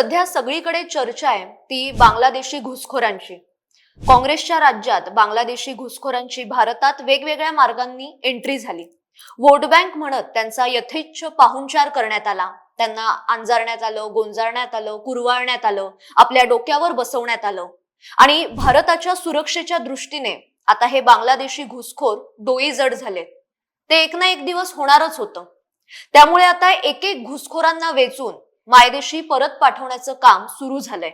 सध्या सगळीकडे चर्चा आहे ती बांगलादेशी घुसखोरांची। काँग्रेसच्या राज्यात बांगलादेशी घुसखोरांची भारतात वेगवेगळ्या मार्गांनी एंट्री झाली। वोट बँक म्हणत त्यांचा यथेच्छ पाहुणचार करण्यात आला, त्यांना अंजारण्यात आलं, गोंजारण्यात आलं, कुरवाळण्यात आलं, आपल्या डोक्यावर बसवण्यात आलं। आणि भारताच्या सुरक्षेच्या दृष्टीने आता हे बांगलादेशी घुसखोर डोईजड झाले। ते एक ना एक दिवस होणारच होतं। त्यामुळे आता एक एक घुसखोरांना वेचून मायदेशी परत पाठवण्याचं काम सुरू झालंय।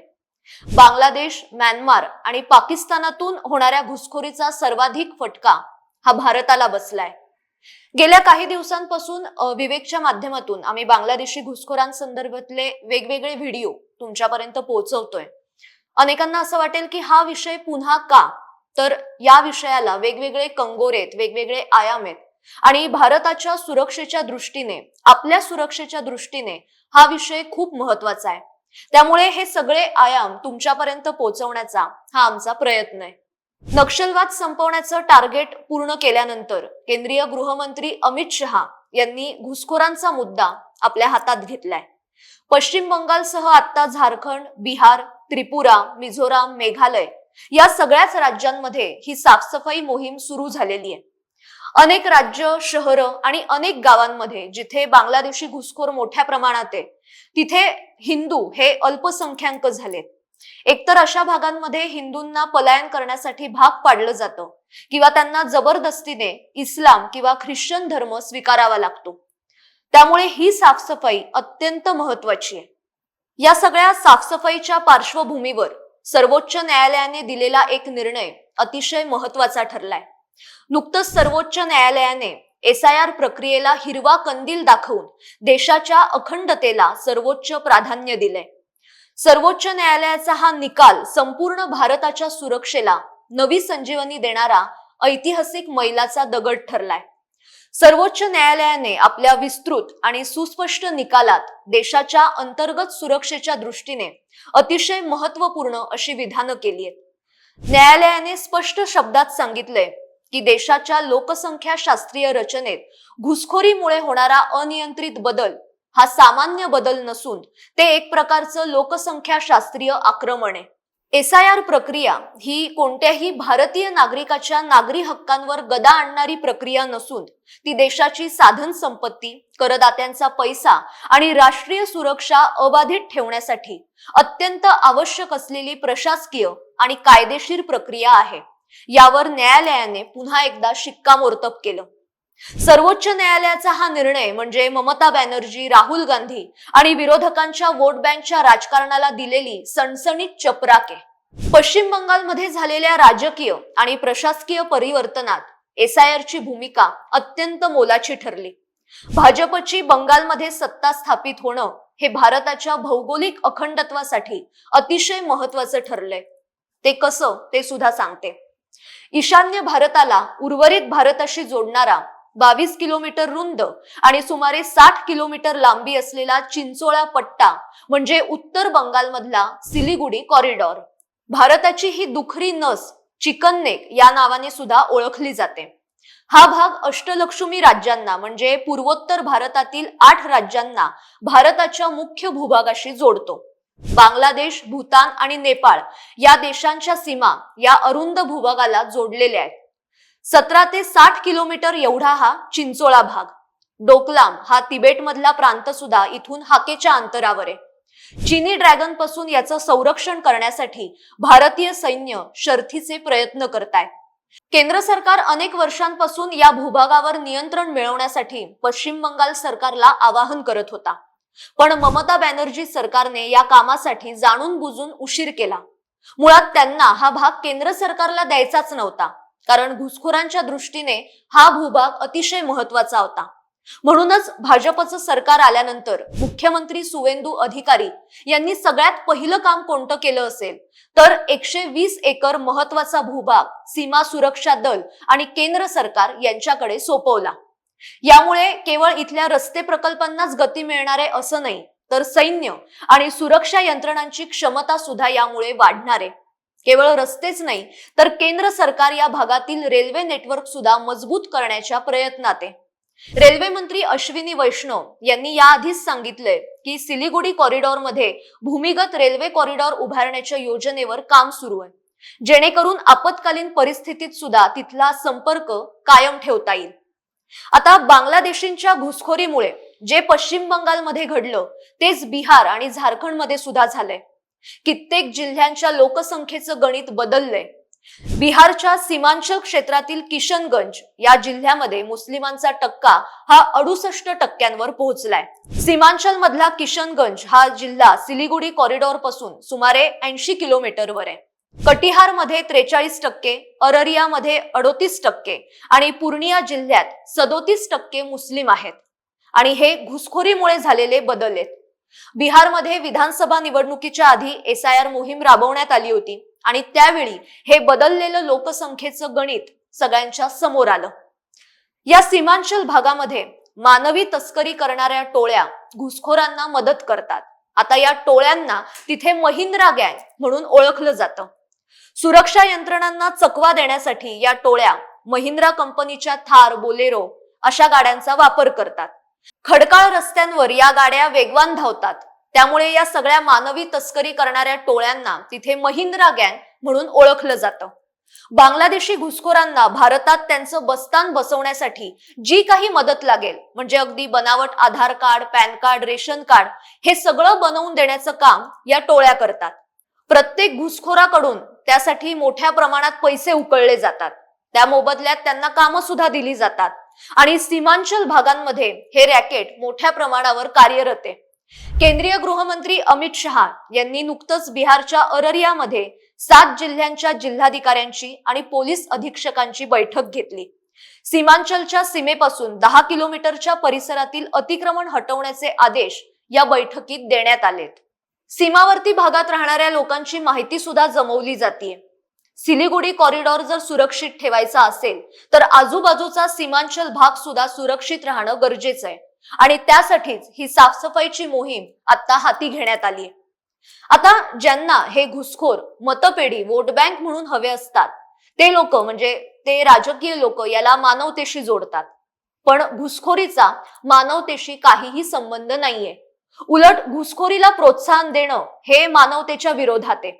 बांगलादेश, म्यानमार आणि पाकिस्तानातून होणाऱ्या घुसखोरीचा सर्वाधिक फटका हा भारताला बसलाय। गेल्या काही दिवसांपासून विवेकच्या माध्यमातून आम्ही बांगलादेशी घुसखोरांसंदर्भातले वेगवेगळे व्हिडिओ तुमच्यापर्यंत पोहोचवतोय। अनेकांना असं वाटेल की हा विषय पुन्हा का, तर या विषयाला वेगवेगळे कंगोरे आहेत, वेगवेगळे आयाम आहेत आणि भारताच्या सुरक्षेच्या दृष्टीने, आपल्या सुरक्षेच्या दृष्टीने हा विषय खूप महत्त्वाचा आहे। त्यामुळे हे सगळे आयाम तुमच्यापर्यंत पोहोचवण्याचा हा आमचा प्रयत्न आहे। नक्षलवाद संपवण्याचं टार्गेट पूर्ण केल्यानंतर केंद्रीय गृहमंत्री अमित शहा यांनी घुसखोरांचा मुद्दा आपल्या हातात घेतलाय। पश्चिम बंगालसह आता झारखंड, बिहार, त्रिपुरा, मिझोराम, मेघालय या सगळ्याच राज्यांमध्ये ही साफसफाई मोहीम सुरू झालेली आहे। अनेक राज्य, शहरं आणि अनेक गावांमध्ये जिथे बांगलादेशी घुसखोर मोठ्या प्रमाणात आहे, तिथे हिंदू हे अल्पसंख्याक झालेत। एकतर अशा भागांमध्ये हिंदूंना पलायन करण्यासाठी भाग पाडलं जातं किंवा त्यांना जबरदस्तीने इस्लाम किंवा ख्रिश्चन धर्म स्वीकारावा लागतो। त्यामुळे ही साफसफाई अत्यंत महत्त्वाची आहे। या सगळ्या साफसफाईच्या पार्श्वभूमीवर सर्वोच्च न्यायालयाने दिलेला एक निर्णय अतिशय महत्त्वाचा ठरलाय। नुकतंच सर्वोच्च न्यायालयाने SIR प्रक्रियेला हिरवा कंदील दाखवून देशाच्या अखंडतेला सर्वोच्च प्राधान्य दिले। सर्वोच्च न्यायालयाचा हा निकाल संपूर्ण भारताच्या सुरक्षेला नवी संजीवनी देणारा ऐतिहासिक मैलाचा दगड ठरलाय। सर्वोच्च न्यायालयाने आपल्या विस्तृत आणि सुस्पष्ट निकालात देशाच्या अंतर्गत सुरक्षेच्या दृष्टीने अतिशय महत्त्वपूर्ण अशी विधानं केली आहेत। न्यायालयाने स्पष्ट शब्दात सांगितलंय की देशाच्या लोकसंख्या शास्त्रीय रचनेत घुसखोरीमुळे होणारा अनियंत्रित बदल हा सामान्य बदल नसून ते एक प्रकारचं लोकसंख्या शास्त्रीय आक्रमण आहे। SIR प्रक्रिया ही कोणत्याही भारतीय नागरिकाच्या नागरी हक्कांवर गदा आणणारी प्रक्रिया नसून ती देशाची साधन संपत्ती, करदात्यांचा पैसा आणि राष्ट्रीय सुरक्षा अबाधित ठेवण्यासाठी अत्यंत आवश्यक असलेली प्रशासकीय आणि कायदेशीर प्रक्रिया आहे। यावर न्यायालयाने पुन्हा एकदा शिक्कामोर्तब केलं। सर्वोच्च न्यायालयाचा हा निर्णय म्हणजे ममता बॅनर्जी, राहुल गांधी आणि विरोधकांच्या वोट बँकच्या राजकारणाला दिलेली सणसणीत चपराक आहे। पश्चिम बंगालमध्ये झालेल्या राजकीय आणि प्रशासकीय परिवर्तनात SIR ची भूमिका अत्यंत मोलाची ठरली। भाजपची बंगालमध्ये सत्ता स्थापित होणं हे भारताच्या भौगोलिक अखंडत्वासाठी अतिशय महत्त्वाचं ठरलंय। ते कसं ते सुद्धा सांगते। ईशान्य भारताला उर्वरित भारताशी जोडणारा 22 किलोमीटर रुंद आणि सुमारे 60 किलोमीटर लांबी असलेला चिंचोळा पट्टा म्हणजे उत्तर बंगालमधला सिलिगुडी कॉरिडॉर। भारताची ही दुखरी नस चिकन नेक या नावाने सुद्धा ओळखली जाते। हा भाग अष्टलक्ष्मी राज्यांना म्हणजे पूर्वोत्तर भारतातील 8 राज्यांना भारताच्या मुख्य भूभागाशी जोडतो। बांगलादेश, भूतान आणि नेपाळ या देशांच्या सीमा या अरुंद भूभागाला जोडलेल्या आहेत। 17 ते 60 किलोमीटर एवढा हा चिंचोळा भाग। डोकलाम हा तिबेटमधला प्रांत सुद्धा इथून हाकेच्या अंतरावर आहे। चीनी ड्रॅगन पासून याचं संरक्षण करण्यासाठी भारतीय सैन्य शर्थीचे प्रयत्न करताय। केंद्र सरकार अनेक वर्षांपासून या भूभागावर नियंत्रण मिळवण्यासाठी पश्चिम बंगाल सरकारला आवाहन करत होता, पण ममता बॅनर्जी सरकारने या कामासाठी जाणून बुजून उशीर केला। मुळात त्यांना हा भाग केंद्र सरकारला द्यायचाच नव्हता, कारण घुसखोरांच्या दृष्टीने हा भूभाग अतिशय महत्त्वाचा होता। म्हणूनच भाजपचं सरकार आल्यानंतर मुख्यमंत्री सुवेंदू अधिकारी यांनी सगळ्यात पहिलं काम कोणतं केलं असेल तर 120 एकर महत्त्वाचा भूभाग सीमा सुरक्षा दल आणि केंद्र सरकार यांच्याकडे सोपवला। यामुळे केवळ इथल्या रस्ते प्रकल्पांनाच गती मिळणार आहे असं नाही, तर सैन्य आणि सुरक्षा यंत्रणांची क्षमता सुद्धा यामुळे वाढणार आहे। केवळ रस्तेच नाही तर केंद्र सरकार या भागातील रेल्वे नेटवर्क सुद्धा मजबूत करण्याच्या प्रयत्नात आहे। रेल्वे मंत्री अश्विनी वैष्णव यांनी याआधीच सांगितलंय की सिलिगुडी कॉरिडॉरमध्ये भूमिगत रेल्वे कॉरिडॉर उभारण्याच्या योजनेवर काम सुरू आहे, जेणेकरून आपत्कालीन परिस्थितीत सुद्धा तिथला संपर्क कायम ठेवता येईल. आता बांगलादेशींच्या घुसखोरीमुळे जे पश्चिम बंगालमध्ये घडलं तेच बिहार आणि झारखंडमध्ये सुद्धा झालंय. कित्येक जिल्ह्यांच्या लोकसंख्येचं गणित बदललंय. बिहारच्या सीमांचल क्षेत्रातील किशनगंज या जिल्ह्यामध्ये मुस्लिमांचा टक्का हा 68% पोहोचलाय. सीमांचल मधला किशनगंज हा जिल्हा सिलिगुडी कॉरिडॉर पासून सुमारे 80 किलोमीटरवर आहे. कटिहार मध्ये 43%, अररिया मध्ये 38% आणि पूर्णिया जिल्ह्यात 37% मुस्लिम आहेत. आणि हे घुसखोरीमुळे झालेले बदल आहेत. बिहारमध्ये विधानसभा निवडणुकीच्या आधी SIR मोहीम राबवण्यात आली होती आणि त्यावेळी हे बदललेलं लोकसंख्येचं गणित सगळ्यांच्या समोर आलं. या सीमांचल भागामध्ये मानवी तस्करी करणाऱ्या टोळ्या घुसखोरांना मदत करतात. आता या टोळ्यांना तिथे महिंद्रा गँग म्हणून ओळखलं जातं. सुरक्षा यंत्रणांना चकवा देण्यासाठी या टोळ्या महिंद्रा कंपनीच्या थार, बोलेरो अशा गाड्यांचा वापर करतात. खडकाळ रस्त्यांवर या गाड्या वेगवान धावतात. त्यामुळे या सगळ्या मानवी तस्करी करणाऱ्या टोळ्यांना तिथे महिंद्रा गँग म्हणून ओळखलं जातं. बांगलादेशी घुसखोरांना भारतात त्यांचं बस्तान बसवण्यासाठी जी काही मदत लागेल, म्हणजे अगदी बनावट Aadhaar card, PAN card, ration card हे सगळं बनवून देण्याचं काम या टोळ्या करतात. प्रत्येक घुसखोराकडून त्यासाठी मोठ्या प्रमाणात पैसे उकळले जातात. त्या मोबदल्यात त्यांना कामं सुद्धा दिली जातात आणि सीमांचल भागांमध्ये हे रॅकेट मोठ्या प्रमाणावर कार्यरत आहे. केंद्रीय गृहमंत्री अमित शहा यांनी नुकतंच बिहारच्या अररियामध्ये 7 जिल्ह्यांच्या जिल्हाधिकाऱ्यांची आणि पोलीस अधीक्षकांची बैठक घेतली. सीमांचलच्या सीमेपासून 10 किलोमीटरच्या परिसरातील अतिक्रमण हटवण्याचे आदेश या बैठकीत देण्यात आलेत. सीमावर्ती भागात राहणाऱ्या लोकांची माहिती सुद्धा जमवली जाते. सिलिगुडी कॉरिडॉर जर सुरक्षित ठेवायचा असेल तर आजूबाजूचा सीमांचल भाग सुद्धा सुरक्षित राहणं गरजेचं आहे आणि त्यासाठीच ही साफसफाईची मोहीम आता हाती घेण्यात आली. आता ज्यांना हे घुसखोर मतपेढी, वोट बँक म्हणून हवे असतात ते लोक, म्हणजे ते राजकीय लोक याला मानवतेशी जोडतात. पण घुसखोरीचा मानवतेशी काहीही संबंध नाहीये. उलट घुसखोरीला प्रोत्साहन देणं हे मानवतेच्या विरोधात आहे.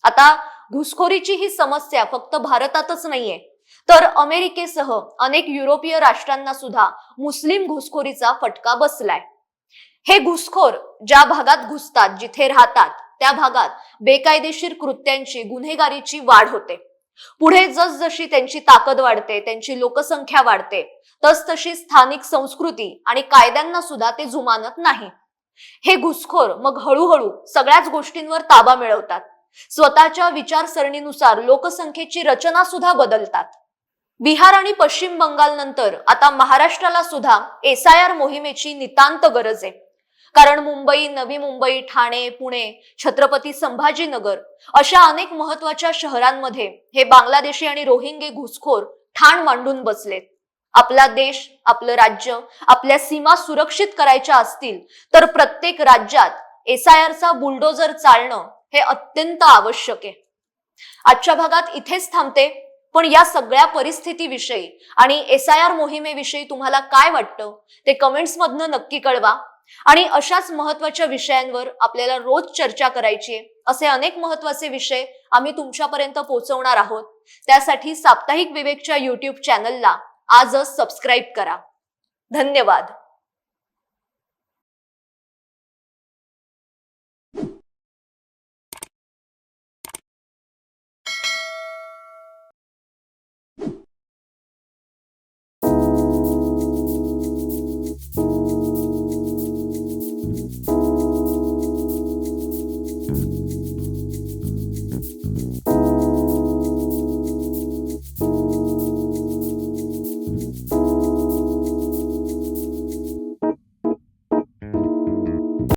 आता घुसखोरीची ही समस्या फक्त भारतातच नाहीये, तर अमेरिकेसह अनेक युरोपीय राष्ट्रांना सुद्धा मुस्लिम घुसखोरीचा फटका बसलाय. हे घुसखोर ज्या भागात घुसतात, जिथे राहतात, त्या भागात बेकायदेशीर कृत्यांची, गुन्हेगारीची वाढ होते. पुढे जसजशी त्यांची ताकद वाढते, त्यांची लोकसंख्या वाढते, तसतशी स्थानिक संस्कृती आणि कायद्यांना सुद्धा ते जुमानत नाही. हे घुसखोर मग हळूहळू सगळ्याच गोष्टींवर ताबा मिळवतात. स्वतःच्या विचारसरणीनुसार लोकसंख्येची रचना सुद्धा बदलतात. बिहार आणि पश्चिम बंगाल नंतर आता महाराष्ट्राला सुद्धा SIR मोहिमेची नितांत गरज आहे. कारण मुंबई, नवी मुंबई, ठाणे, पुणे, छत्रपती संभाजीनगर अशा अनेक महत्वाच्या शहरांमध्ये हे बांगलादेशी आणि रोहिंगे घुसखोर ठाण मांडून बसलेत. आपला देश, आपलं राज्य, आपल्या सीमा सुरक्षित करायच्या असतील तर प्रत्येक राज्यात SIRचा बुलडोजर चालणं हे अत्यंत आवश्यक आहे. आजच्या भागात इथेच थांबते. पण या सगळ्या परिस्थितीविषयी आणि SIR मोहिमेविषयी तुम्हाला काय वाटतं ते कमेंट्स मधनं नक्की कळवा. आणि अशाच महत्वाच्या विषयांवर आपल्याला रोज चर्चा करायची आहे. असे अनेक महत्वाचे विषय आम्ही तुमच्यापर्यंत पोहोचवणार आहोत. त्यासाठी साप्ताहिक विवेकच्या YouTube चॅनलला आजच सबस्क्राईब करा. धन्यवाद.